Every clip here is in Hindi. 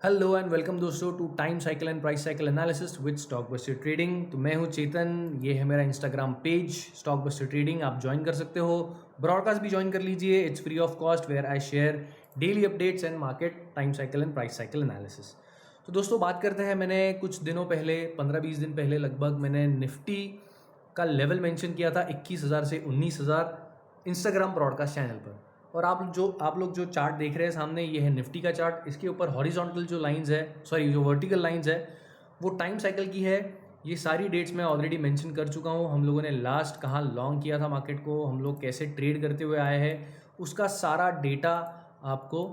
हेलो एंड वेलकम दोस्तों to time cycle and price cycle analysis with stock buster trading. तो मैं हूं चेतन, ये है मेरा Instagram page stock buster trading. आप ज्वाइन कर सकते हो, ब्रॉडकास्ट भी ज्वाइन कर लीजिए। It's free of cost where I share daily updates and market time cycle and price cycle analysis. तो दोस्तों बात करते हैं, मैंने कुछ दिनों पहले 15-20 दिन पहले लगभग मैंने निफ्टी का लेवल मेंशन किया था 21,000 से 19,000 इंस्टाग्राम ब्रॉडकास्ट चैनल पर। और आप लोग जो चार्ट देख रहे हैं सामने, ये है निफ्टी का चार्ट। इसके ऊपर हॉरिजॉन्टल जो लाइंस है, सॉरी जो वर्टिकल लाइंस है, वो टाइम साइकिल की है। ये सारी डेट्स मैं ऑलरेडी मेंशन कर चुका हूँ। हम लोगों ने लास्ट कहाँ लॉन्ग किया था मार्केट को, हम लोग कैसे ट्रेड करते हुए आए हैं, उसका सारा डेटा आपको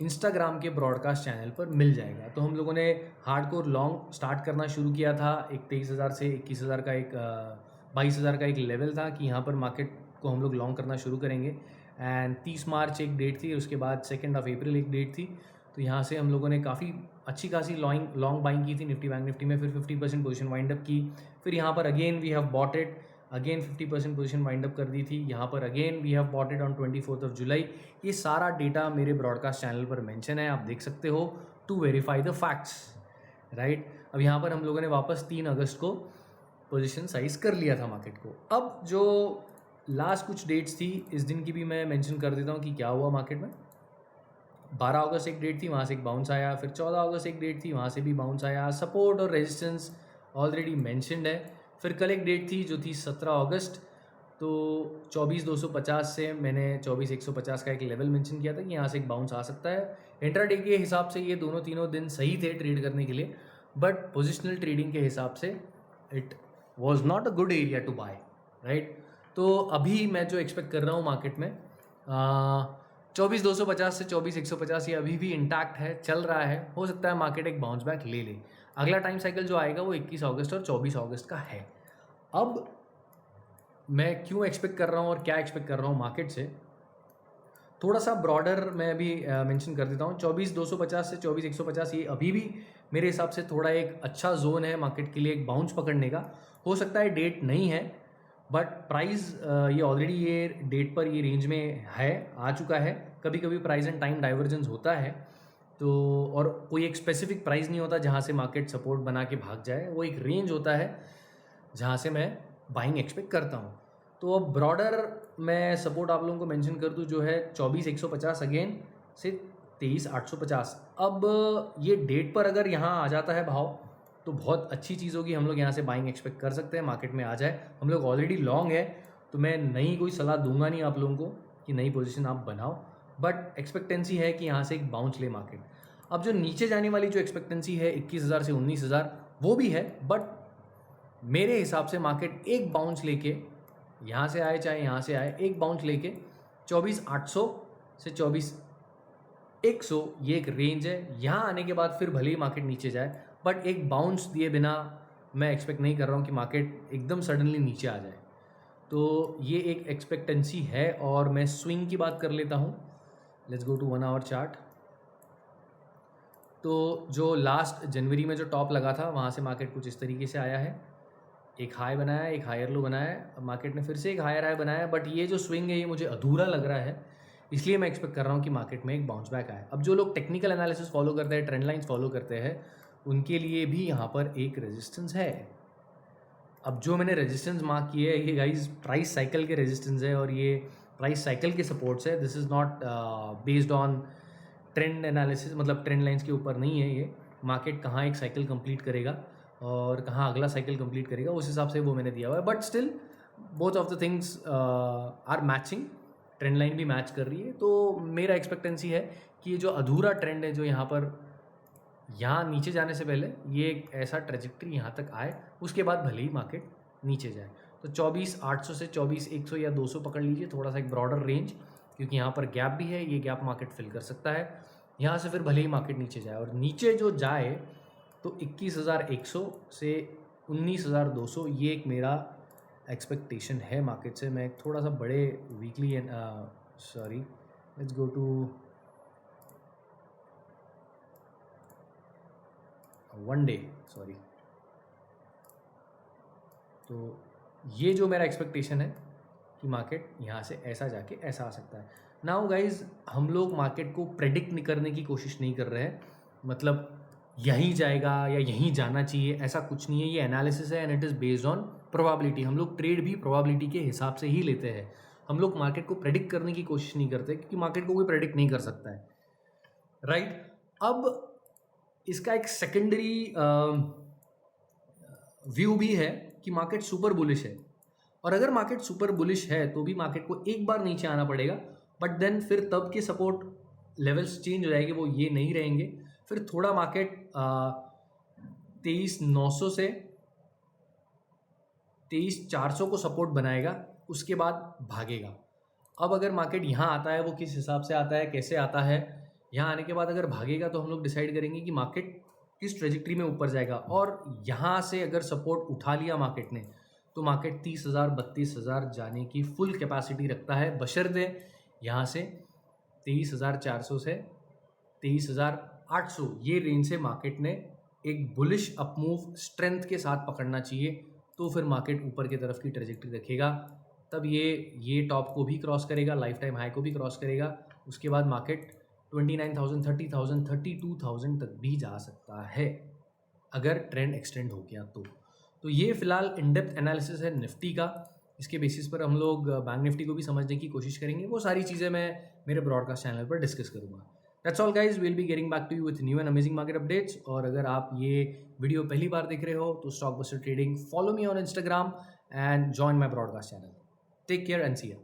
इंस्टाग्राम के ब्रॉडकास्ट चैनल पर मिल जाएगा। तो हम लोगों ने हार्डकोर लॉन्ग स्टार्ट करना शुरू किया था। एक 23,000 से 21,000 का एक 22,000 का एक लेवल था कि यहाँ पर मार्केट को हम लोग लॉन्ग करना शुरू करेंगे। एंड 30 मार्च एक डेट थी, उसके बाद 2 अप्रैल एक डेट थी। तो यहाँ से हम लोगों ने काफ़ी अच्छी खासी लॉन्ग बाइंग की थी निफ्टी बैंक निफ्टी में। फिर 50% पोजीशन वाइंड अप की। फिर यहाँ पर again we have bought it, again 50% position wind up कर दी थी। यहाँ पर again we have bought it on 24 July. ये सारा डेटा मेरे ब्रॉडकास्ट चैनल पर मेंशन है, आप देख सकते हो, to verify the facts, right. अब यहाँ पर हम लोगों ने वापस 3 अगस्त को पोजीशन साइज कर लिया था मार्केट को। अब जो लास्ट कुछ डेट्स थी, इस दिन की भी मैं मेंशन कर देता हूँ कि क्या हुआ मार्केट में। 12 अगस्त एक डेट थी, वहाँ से एक बाउंस आया। फिर 14 अगस्त एक डेट थी, वहाँ से भी बाउंस आया। सपोर्ट और रेजिस्टेंस ऑलरेडी मेंशनड है। फिर कल एक डेट थी जो थी 17 अगस्त। तो 24,250 से मैंने 24,150 का एक लेवल मेंशन किया था कि यहाँ से एक बाउंस आ सकता है। इंट्राडे के हिसाब से ये दोनों तीनों दिन सही थे ट्रेड करने के लिए, बट पोजिशनल ट्रेडिंग के हिसाब से it was not a good area to buy, right. तो अभी मैं जो एक्सपेक्ट कर रहा हूँ मार्केट में 24,250 से 24,150 ये अभी भी इंटैक्ट है, चल रहा है। हो सकता है मार्केट एक बाउंस बैक ले ले। अगला टाइम साइकिल जो आएगा वो 21 अगस्त और 24 अगस्त का है। अब मैं क्यों एक्सपेक्ट कर रहा हूँ और क्या एक्सपेक्ट कर रहा हूँ मार्केट से, थोड़ा सा ब्रॉडर मैं अभी मेंशन कर देता हूँ। 24,250 से 24,150 ये अभी भी मेरे हिसाब से थोड़ा एक अच्छा जोन है मार्केट के लिए एक बाउंस पकड़ने का। हो सकता है डेट नहीं है, बट प्राइस ये ऑलरेडी ये डेट पर ये रेंज में है, आ चुका है। कभी कभी प्राइस एंड टाइम डाइवर्जेंस होता है, तो और कोई एक स्पेसिफिक प्राइस नहीं होता जहाँ से मार्केट सपोर्ट बना के भाग जाए। वो एक रेंज होता है जहाँ से मैं बाइंग एक्सपेक्ट करता हूँ। तो अब ब्रॉडर मैं सपोर्ट आप लोगों को मेंशन कर दूँ, जो है 24,150 अगेन से 23,850। अब ये डेट पर अगर यहाँ आ जाता है भाव तो बहुत अच्छी चीज़ होगी। हम लोग यहाँ से बाइंग एक्सपेक्ट कर सकते हैं, मार्केट में आ जाए। हम लोग ऑलरेडी लॉन्ग है, तो मैं नई कोई सलाह दूंगा नहीं आप लोगों को कि नई पोजीशन आप बनाओ, बट एक्सपेक्टेंसी है कि यहाँ से एक बाउंस ले मार्केट। अब जो नीचे जाने वाली जो एक्सपेक्टेंसी है 21,000 से 19,000 वो भी है, बट मेरे हिसाब से मार्केट एक बाउंस लेके यहाँ से आए चाहे यहाँ से आए, एक बाउंस लेके 24,800 से 24,100 ये एक रेंज है। यहाँ आने के बाद फिर भले ही मार्केट नीचे जाए, बट एक बाउंस दिए बिना मैं एक्सपेक्ट नहीं कर रहा हूँ कि मार्केट एकदम सडनली नीचे आ जाए। तो ये एक एक्सपेक्टेंसी है। और मैं स्विंग की बात कर लेता हूँ। Let's go to 1 hour chart. तो जो लास्ट जनवरी में जो टॉप लगा था, वहाँ से मार्केट कुछ इस तरीके से आया है, एक हाई बनाया, एक हायर लो बनाया। अब मार्केट ने फिर से एक हायर हाई बनाया, बट ये जो स्विंग है ये मुझे अधूरा लग रहा है, इसलिए मैं एक्सपेक्ट कर रहा हूँ कि मार्केट में एक बाउंस बैक आए। अब जो लोग टेक्निकल एनालिसिस फॉलो करते हैं, ट्रेंड लाइंस फॉलो करते हैं, उनके लिए भी यहाँ पर एक रेजिस्टेंस है। अब जो मैंने रेजिस्टेंस मार्क किए है ये गाइस प्राइस साइकिल के रेजिस्टेंस है, और ये प्राइस साइकिल के सपोर्ट्स है। This is not based on trend analysis, मतलब ट्रेंड लाइंस के ऊपर नहीं है। ये मार्केट कहाँ एक साइकिल कंप्लीट करेगा और कहाँ अगला साइकिल कंप्लीट करेगा, उस हिसाब से वो मैंने दिया हुआ है। But still both of the things are matching, trend line भी मैच कर रही है। तो मेरा एक्सपेक्टेंसी है कि ये जो अधूरा ट्रेंड है, जो यहाँ पर यहाँ नीचे जाने से पहले ये एक ऐसा ट्रेजेक्ट्री यहाँ तक आए, उसके बाद भले ही मार्केट नीचे जाए। तो 24,800 से 24,100 या 200 पकड़ लीजिए, थोड़ा सा एक ब्रॉडर रेंज, क्योंकि यहाँ पर गैप भी है, ये गैप मार्केट फिल कर सकता है। यहाँ से फिर भले ही मार्केट नीचे जाए, और नीचे जो जाए तो 21,100 से 19,200 ये एक मेरा एक्सपेक्टेशन है मार्केट से। मैं थोड़ा सा बड़े weekly sorry let's go to 1 day, sorry. तो ये जो मेरा एक्सपेक्टेशन है कि मार्केट यहाँ से ऐसा जाके ऐसा आ सकता है। नाउ गाइज, हम लोग मार्केट को प्रेडिक्ट करने की कोशिश नहीं कर रहे हैं, मतलब यहीं जाएगा या यहीं जाना चाहिए, ऐसा कुछ नहीं है। ये एनालिसिस है and it is based on probability. हम लोग ट्रेड भी प्रोबेबिलिटी के हिसाब से ही लेते हैं। हम लोग मार्केट को प्रेडिक्ट करने की कोशिश नहीं करते, क्योंकि मार्केट को कोई प्रेडिक्ट नहीं कर सकता है, राइट। अब इसका एक सेकेंडरी व्यू भी है कि मार्केट सुपर बुलिश है, और अगर मार्केट सुपर बुलिश है तो भी मार्केट को एक बार नीचे आना पड़ेगा, बट देन फिर तब के सपोर्ट लेवल्स चेंज हो जाएंगे, वो ये नहीं रहेंगे। फिर थोड़ा मार्केट 23,900 से 23,400 को सपोर्ट बनाएगा, उसके बाद भागेगा। अब अगर मार्केट यहाँ आता है, वो किस हिसाब से आता है, कैसे आता है, यहाँ आने के बाद अगर भागेगा तो हम लोग डिसाइड करेंगे कि मार्केट किस ट्रेजेक्ट्री में ऊपर जाएगा। और यहाँ से अगर सपोर्ट उठा लिया मार्केट ने, तो मार्केट 30,000 32,000 जाने की फुल कैपेसिटी रखता है, बशर्ते यहाँ से 23,400 से 23,800 ये रेंज से मार्केट ने एक बुलिश अपमूव स्ट्रेंथ के साथ पकड़ना चाहिए, तो फिर मार्केट ऊपर की तरफ की ट्रेजेक्ट्री रखेगा। तब ये टॉप को भी क्रॉस करेगा, लाइफ टाइम हाई को भी क्रॉस करेगा। उसके बाद मार्केट 29,000 30,000 32,000 तक भी जा सकता है, अगर ट्रेंड एक्सटेंड हो गया तो ये फिलहाल इन डेप्थ एनालिसिस है निफ्टी का। इसके बेसिस पर हम लोग बैंक निफ्टी को भी समझने की कोशिश करेंगे। वो सारी चीज़ें मैं मेरे ब्रॉडकास्ट चैनल पर डिस्कस करूँगा। That's all guys, will be getting back to you with new and amazing market updates. और अगर आप ये वीडियो पहली बार देख रहे हो तो stock buster trading follow me on Instagram and join my broadcast channel. Take care and see you.